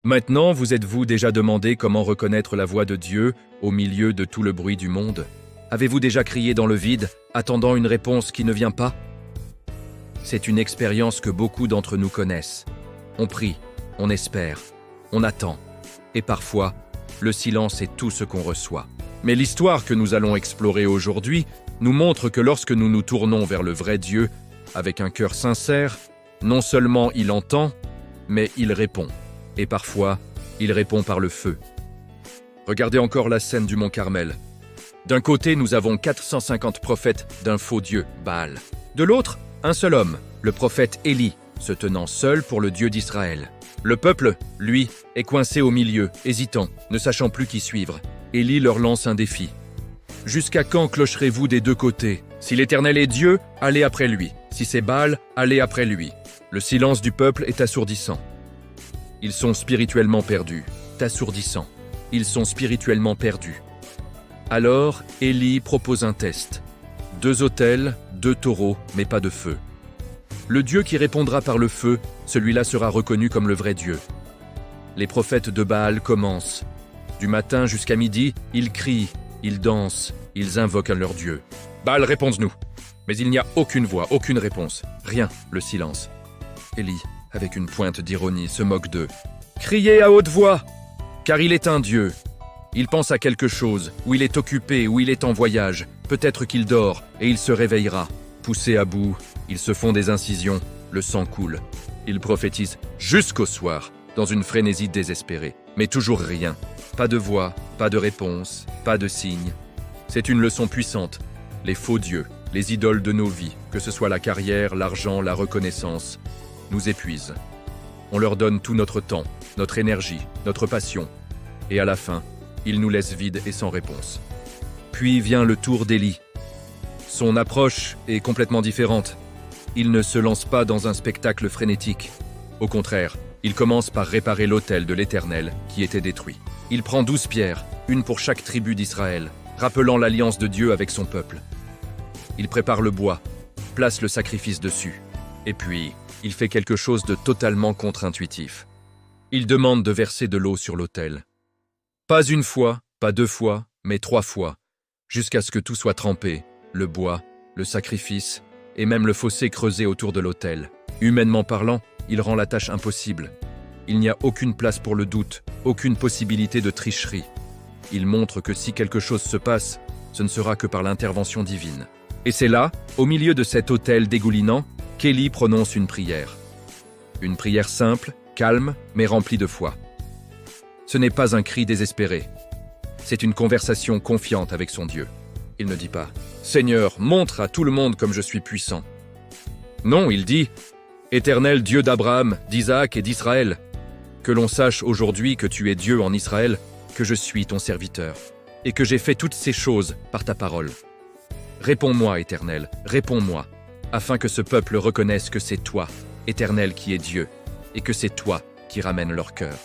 Maintenant, vous êtes-vous déjà demandé comment reconnaître la voix de Dieu au milieu de tout le bruit du monde? Avez-vous déjà crié dans le vide, attendant une réponse qui ne vient pas? C'est une expérience que beaucoup d'entre nous connaissent. On prie, on espère, on attend. Et parfois, le silence est tout ce qu'on reçoit. Mais l'histoire que nous allons explorer aujourd'hui nous montre que lorsque nous nous tournons vers le vrai Dieu, avec un cœur sincère, non seulement il entend, mais il répond. Et parfois, il répond par le feu. Regardez encore la scène du mont Carmel. D'un côté, nous avons 450 prophètes d'un faux Dieu, Baal. De l'autre, un seul homme, le prophète Élie, se tenant seul pour le Dieu d'Israël. Le peuple, lui, est coincé au milieu, hésitant, ne sachant plus qui suivre. Élie leur lance un défi. « Jusqu'à quand clocherez-vous des deux côtés? Si l'Éternel est Dieu, allez après lui. Si c'est Baal, allez après lui. » Le silence du peuple est assourdissant. Ils sont spirituellement perdus. Assourdissant. Ils sont spirituellement perdus. Alors, Élie propose un test. 2 autels, 2 taureaux, mais pas de feu. Le Dieu qui répondra par le feu, celui-là sera reconnu comme le vrai Dieu. Les prophètes de Baal commencent. Du matin jusqu'à midi, ils crient, ils dansent, ils invoquent leur Dieu. Baal, réponds-nous. Mais il n'y a aucune voix, aucune réponse. Rien, le silence. Élie, avec une pointe d'ironie, se moque d'eux. Criez à haute voix, car il est un Dieu. Il pense à quelque chose, ou il est occupé, ou il est en voyage. Peut-être qu'il dort, et il se réveillera. Poussés à bout, ils se font des incisions, le sang coule. Ils prophétisent jusqu'au soir, dans une frénésie désespérée. Mais toujours rien. Pas de voix, pas de réponse, pas de signe. C'est une leçon puissante. Les faux dieux, les idoles de nos vies, que ce soit la carrière, l'argent, la reconnaissance, nous épuisent. On leur donne tout notre temps, notre énergie, notre passion. Et à la fin, ils nous laissent vides et sans réponse. Puis vient le tour d'Élie. Son approche est complètement différente. Il ne se lance pas dans un spectacle frénétique. Au contraire, il commence par réparer l'autel de l'Éternel qui était détruit. Il prend 12 pierres, une pour chaque tribu d'Israël, rappelant l'alliance de Dieu avec son peuple. Il prépare le bois, place le sacrifice dessus. Et puis, il fait quelque chose de totalement contre-intuitif. Il demande de verser de l'eau sur l'autel. Pas une fois, pas 2 fois, mais 3 fois, jusqu'à ce que tout soit trempé, le bois, le sacrifice, et même le fossé creusé autour de l'autel. Humainement parlant, il rend la tâche impossible. Il n'y a aucune place pour le doute, aucune possibilité de tricherie. Il montre que si quelque chose se passe, ce ne sera que par l'intervention divine. Et c'est là, au milieu de cet autel dégoulinant, qu'Élie prononce une prière. Une prière simple, calme, mais remplie de foi. Ce n'est pas un cri désespéré. C'est une conversation confiante avec son Dieu. Il ne dit pas « Seigneur, montre à tout le monde comme je suis puissant ». Non, il dit « Éternel Dieu d'Abraham, d'Isaac et d'Israël, que l'on sache aujourd'hui que tu es Dieu en Israël, que je suis ton serviteur, et que j'ai fait toutes ces choses par ta parole. Réponds-moi, Éternel, réponds-moi, afin que ce peuple reconnaisse que c'est toi, Éternel, qui es Dieu, et que c'est toi qui ramènes leur cœur. »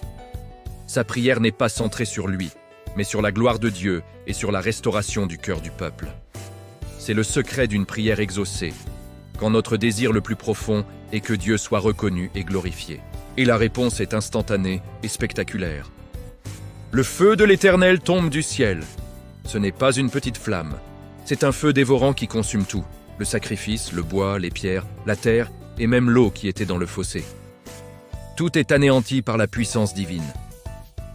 Sa prière n'est pas centrée sur lui, mais sur la gloire de Dieu et sur la restauration du cœur du peuple. C'est le secret d'une prière exaucée, quand notre désir le plus profond est que Dieu soit reconnu et glorifié. Et la réponse est instantanée et spectaculaire. Le feu de l'Éternel tombe du ciel. Ce n'est pas une petite flamme. C'est un feu dévorant qui consume tout. Le sacrifice, le bois, les pierres, la terre et même l'eau qui était dans le fossé. Tout est anéanti par la puissance divine.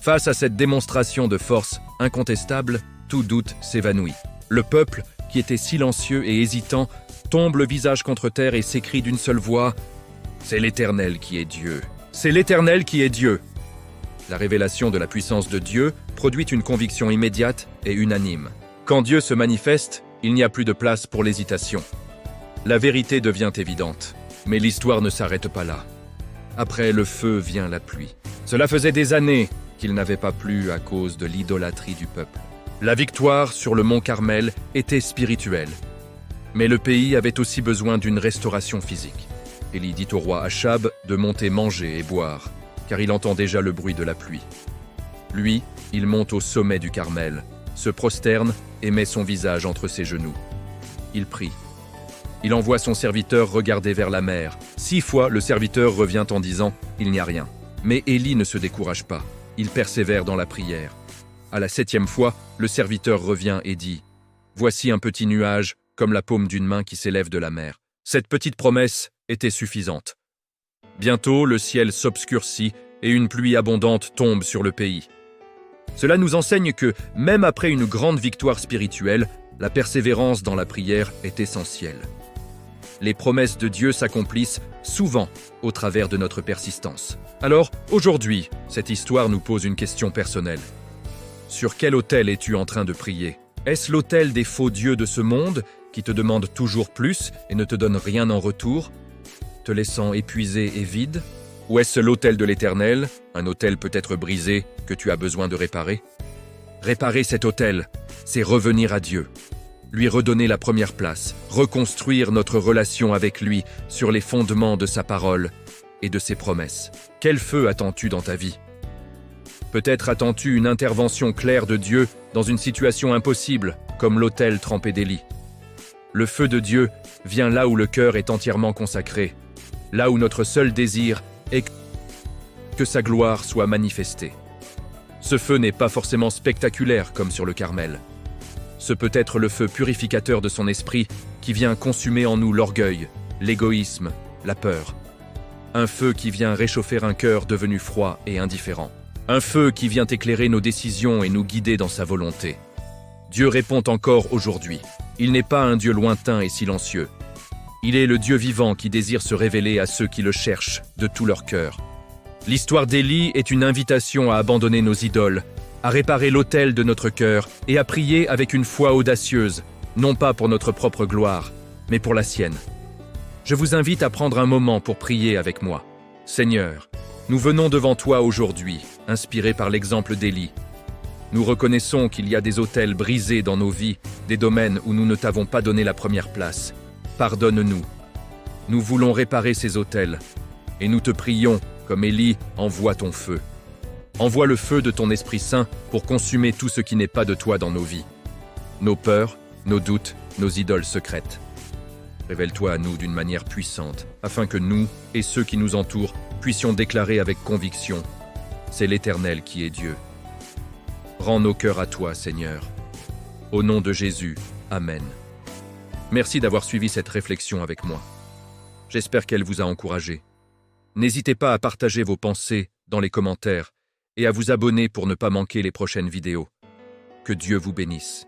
Face à cette démonstration de force incontestable, tout doute s'évanouit. Le peuple, qui était silencieux et hésitant, tombe le visage contre terre et s'écrie d'une seule voix « C'est l'Éternel qui est Dieu. C'est l'Éternel qui est Dieu. » La révélation de la puissance de Dieu produit une conviction immédiate et unanime. Quand Dieu se manifeste, il n'y a plus de place pour l'hésitation. La vérité devient évidente, mais l'histoire ne s'arrête pas là. Après le feu vient la pluie. Cela faisait des années qu'il n'avait pas plu à cause de l'idolâtrie du peuple. La victoire sur le mont Carmel était spirituelle. Mais le pays avait aussi besoin d'une restauration physique. Élie dit au roi Achab de monter manger et boire, car il entend déjà le bruit de la pluie. Lui, il monte au sommet du Carmel, se prosterne et met son visage entre ses genoux. Il prie. Il envoie son serviteur regarder vers la mer. 6 fois, le serviteur revient en disant « Il n'y a rien ». Mais Élie ne se décourage pas. Il persévère dans la prière. À la 7e fois, le serviteur revient et dit « Voici un petit nuage, comme la paume d'une main qui s'élève de la mer. » Cette petite promesse était suffisante. Bientôt, le ciel s'obscurcit et une pluie abondante tombe sur le pays. Cela nous enseigne que, même après une grande victoire spirituelle, la persévérance dans la prière est essentielle. Les promesses de Dieu s'accomplissent souvent au travers de notre persistance. Alors, aujourd'hui, cette histoire nous pose une question personnelle. Sur quel autel es-tu en train de prier? Est-ce l'autel des faux dieux de ce monde qui te demandent toujours plus et ne te donnent rien en retour, te laissant épuisé et vide? Ou est-ce l'autel de l'Éternel, un autel peut-être brisé que tu as besoin de réparer? Réparer cet autel, c'est revenir à Dieu, lui redonner la première place, reconstruire notre relation avec lui sur les fondements de sa parole et de ses promesses. Quel feu attends-tu dans ta vie? Peut-être attends-tu une intervention claire de Dieu dans une situation impossible, comme l'autel trempé d'Élie. Le feu de Dieu vient là où le cœur est entièrement consacré, là où notre seul désir est que sa gloire soit manifestée. Ce feu n'est pas forcément spectaculaire comme sur le Carmel. Ce peut être le feu purificateur de son esprit qui vient consumer en nous l'orgueil, l'égoïsme, la peur. Un feu qui vient réchauffer un cœur devenu froid et indifférent. Un feu qui vient éclairer nos décisions et nous guider dans sa volonté. Dieu répond encore aujourd'hui. Il n'est pas un Dieu lointain et silencieux. Il est le Dieu vivant qui désire se révéler à ceux qui le cherchent de tout leur cœur. L'histoire d'Élie est une invitation à abandonner nos idoles, à réparer l'autel de notre cœur et à prier avec une foi audacieuse, non pas pour notre propre gloire, mais pour la sienne. Je vous invite à prendre un moment pour prier avec moi. Seigneur, nous venons devant toi aujourd'hui, inspirés par l'exemple d'Élie. Nous reconnaissons qu'il y a des autels brisés dans nos vies, des domaines où nous ne t'avons pas donné la première place. Pardonne-nous. Nous voulons réparer ces autels, et nous te prions, comme Élie, envoie ton feu. Envoie le feu de ton Esprit Saint pour consumer tout ce qui n'est pas de toi dans nos vies. Nos peurs, nos doutes, nos idoles secrètes. Révèle-toi à nous d'une manière puissante, afin que nous et ceux qui nous entourent puissions déclarer avec conviction « C'est l'Éternel qui est Dieu ». Rends nos cœurs à toi, Seigneur. Au nom de Jésus, Amen. Merci d'avoir suivi cette réflexion avec moi. J'espère qu'elle vous a encouragé. N'hésitez pas à partager vos pensées dans les commentaires et à vous abonner pour ne pas manquer les prochaines vidéos. Que Dieu vous bénisse.